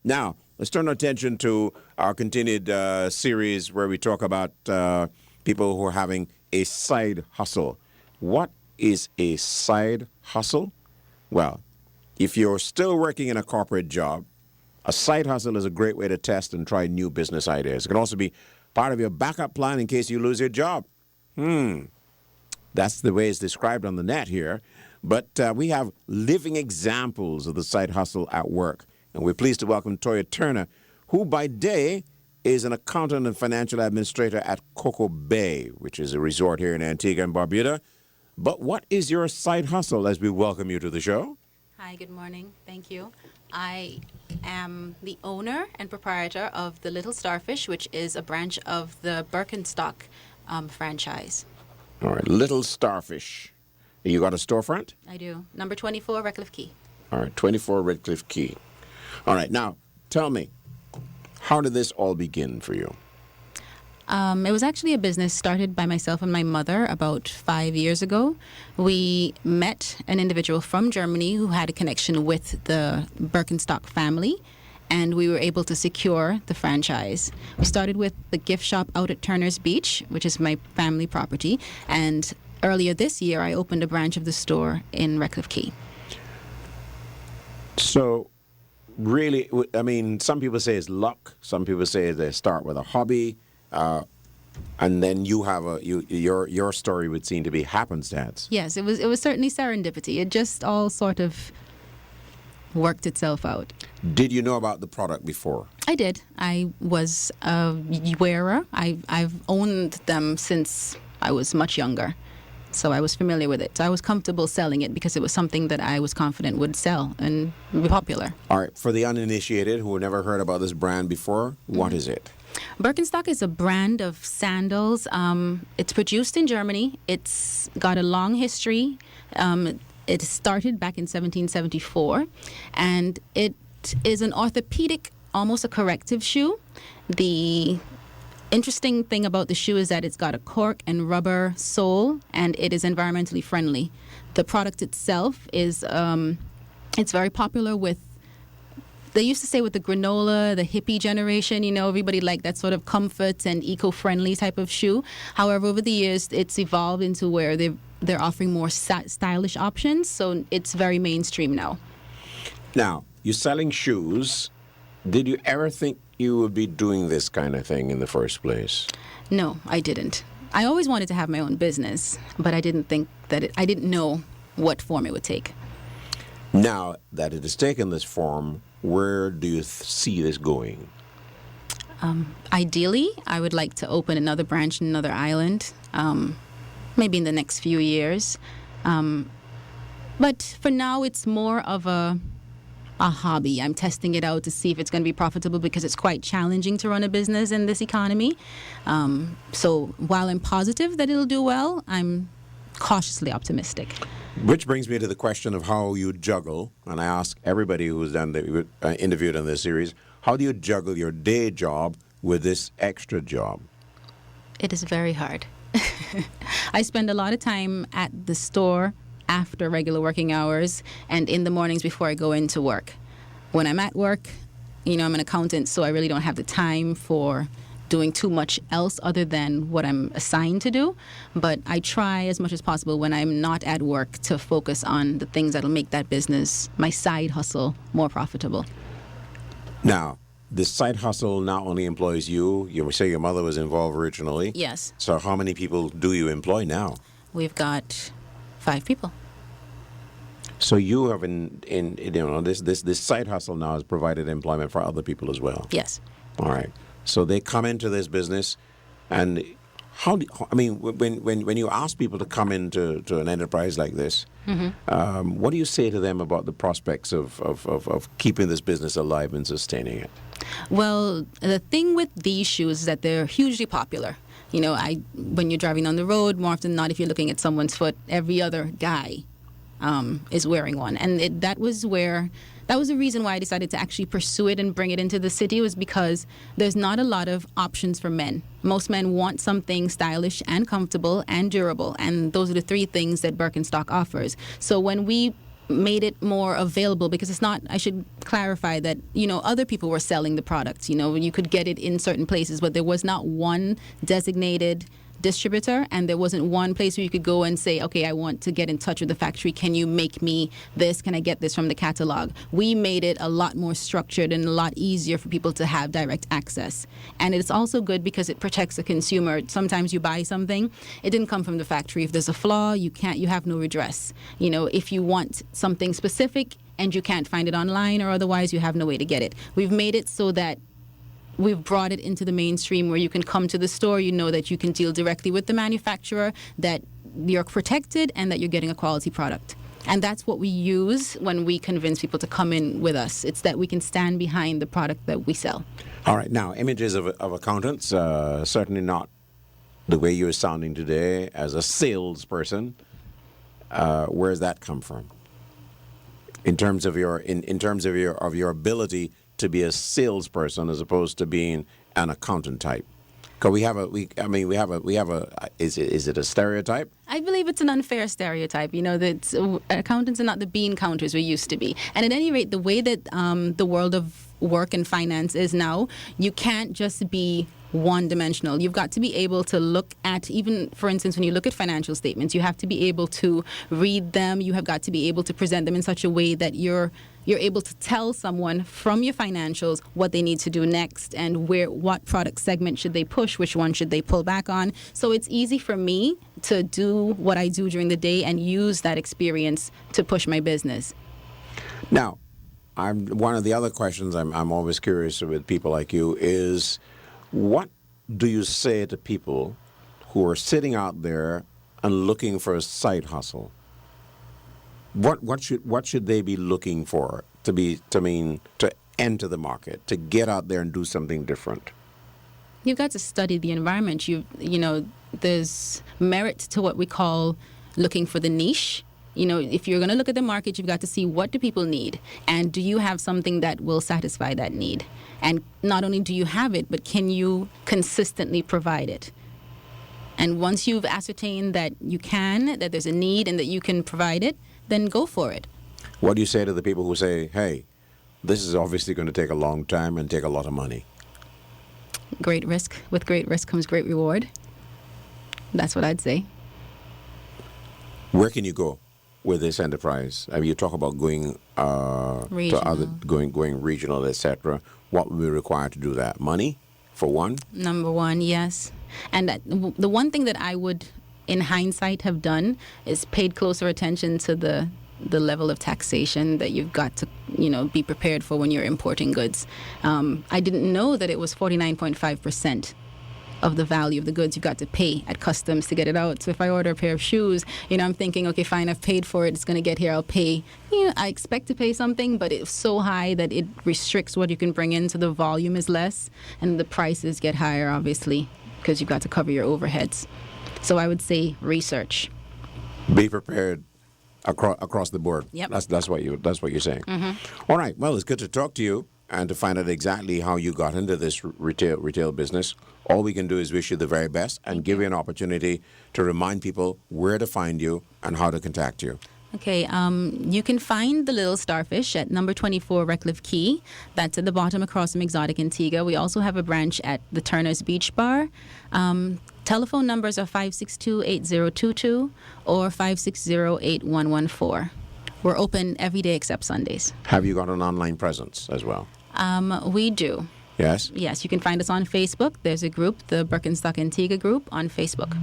Now, let's turn our attention to our continued series where we talk about people who are having a side hustle. What is a side hustle? Well, if you're still working in a corporate job, a side hustle is a great way to test and try new business ideas. It can also be part of your backup plan in case you lose your job. That's the way it's described on the net here. But we have living examples of the side hustle at work. And we're pleased to welcome Toya Turner, who by day is an accountant and financial administrator at Cocoa Bay, which is a resort here in Antigua and Barbuda. But what is your side hustle as we welcome you to the show? Hi, good morning. Thank you. I am the owner and proprietor of the Little Starfish, which is a branch of the Birkenstock franchise. All right, Little Starfish. You got a storefront? I do. Number 24, Redcliffe Quay. All right, 24 Redcliffe Quay. All right, now, tell me, how did this all begin for you? It was actually a business started by myself and my mother about 5 years ago. We met an individual from Germany who had a connection with the Birkenstock family, and we were able to secure the franchise. We started with the gift shop out at Turner's Beach, which is my family property, and earlier this year I opened a branch of the store in Redcliffe Quay. So, really, I mean, some people say it's luck. Some people say they start with a hobby. And then you have your story would seem to be happenstance. Yes, it was certainly serendipity. It just all sort of worked itself out. Did you know about the product before? I did. I was a wearer. I've owned them since I was much younger, so I was familiar with it. So I was comfortable selling it because it was something that I was confident would sell and be popular. All right. For the uninitiated who have never heard about this brand before, what is it? Birkenstock is a brand of sandals. It's produced in Germany. It's got a long history. It started back in 1774, and it is an orthopedic, almost a corrective shoe. The interesting thing about the shoe is that it's got a cork and rubber sole, and it is environmentally friendly. The product itself is it's very popular with, they used to say with the granola, the hippie generation, everybody liked that sort of comfort and eco-friendly type of shoe. However, over the years, it's evolved into where they're offering more stylish options, so it's very mainstream now. Now, you're selling shoes. Did you ever think you would be doing this kind of thing in the first place? No, I didn't. I always wanted to have my own business, but I didn't think that I didn't know what form it would take. Now that it has taken this form, where do you see this going? Ideally, I would like to open another branch in another island, maybe in the next few years. But for now, it's more of a hobby. I'm testing it out to see if it's going to be profitable because it's quite challenging to run a business in this economy. So while I'm positive that it'll do well, I'm cautiously optimistic. Which brings me to the question of how you juggle, and I ask everybody who's done interviewed in this series, how do you juggle your day job with this extra job? It is very hard. I spend a lot of time at the store after regular working hours and in the mornings before I go into work. When I'm at work, I'm an accountant, so I really don't have the time for doing too much else other than what I'm assigned to do. But I try as much as possible when I'm not at work to focus on the things that'll make that business, my side hustle, more profitable. Now, this side hustle not only employs you say your mother was involved originally. Yes. So how many people do you employ now? We've got 5 people. So you have this side hustle now has provided employment for other people as well. Yes. All right. So they come into this business, and when you ask people to come into an enterprise like this, what do you say to them about the prospects of keeping this business alive and sustaining it? Well, the thing with these shoes is that they're hugely popular. When you're driving on the road, more often than not, if you're looking at someone's foot, every other guy is wearing one. And that was the reason why I decided to actually pursue it and bring it into the city, was because there's not a lot of options for men. Most men want something stylish and comfortable and durable, and those are the 3 things that Birkenstock offers. So when we made it more available, because it's not, I should clarify that, other people were selling the products. You could get it in certain places, but there was not one designated distributor, and there wasn't one place where you could go and say, okay, I want to get in touch with the factory. Can you make me this? Can I get this from the catalog? We made it a lot more structured and a lot easier for people to have direct access. And it's also good because it protects the consumer. Sometimes you buy something, it didn't come from the factory. If there's a flaw, you have no redress. If you want something specific and you can't find it online or otherwise, you have no way to get it. We've made it so that we've brought it into the mainstream where you can come to the store, that you can deal directly with the manufacturer, that you're protected, and that you're getting a quality product. And that's what we use when we convince people to come in with us. It's that we can stand behind the product that we sell. All right. Now, images of accountants, certainly not the way you're sounding today as a salesperson. Where does that come from? In terms of your ability to be a salesperson as opposed to being an accountant type? Because is it a stereotype? I believe it's an unfair stereotype, that accountants are not the bean counters we used to be. And at any rate, the way that the world of work and finance is now, you can't just be one-dimensional. You've got to be able to look at, even, for instance, when you look at financial statements, you have to be able to read them. You have got to be able to present them in such a way that you're able to tell someone from your financials what they need to do next and what product segment should they push, which one should they pull back on. So it's easy for me to do what I do during the day and use that experience to push my business. Now, one of the other questions I'm always curious with people like you is, what do you say to people who are sitting out there and looking for a side hustle? What should they be looking for to enter the market, to get out there and do something different? You've got to study the environment. There's merit to what we call looking for the niche. If you're going to look at the market, you've got to see, what do people need, and do you have something that will satisfy that need? And not only do you have it, but can you consistently provide it? And once you've ascertained that you can, that there's a need and that you can provide it, then go for it. What do you say to the people who say, hey, this is obviously going to take a long time and take a lot of money? Great risk. With great risk comes great reward. That's what I'd say. Where can you go with this enterprise? I mean, you talk about going going regional, etc. What will be required to do that? Money, for one? Number one, yes. And the one thing that I would, in hindsight, have done is paid closer attention to the level of taxation that you've got to, be prepared for when you're importing goods. I didn't know that it was 49.5% of the value of the goods you've got to pay at customs to get it out. So if I order a pair of shoes, I'm thinking, okay, fine, I've paid for it, it's going to get here, I'll pay. I expect to pay something, but it's so high that it restricts what you can bring in, so the volume is less, and the prices get higher, obviously, because you've got to cover your overheads. So I would say research. Be prepared across the board. Yep. That's what you're saying. Mm-hmm. All right. Well, it's good to talk to you and to find out exactly how you got into this retail business. All we can do is wish you the very best and give you an opportunity to remind people where to find you and how to contact you. Okay, you can find the Little Starfish at number 24 Redcliffe Quay. That's at the bottom across from Exotic Antigua. We also have a branch at the Turner's Beach Bar. Telephone numbers are 562-8022 or 560-8114. We're open every day except Sundays. Have you got an online presence as well? We do. Yes? Yes, you can find us on Facebook. There's a group, the Birkenstock Antigua group on Facebook.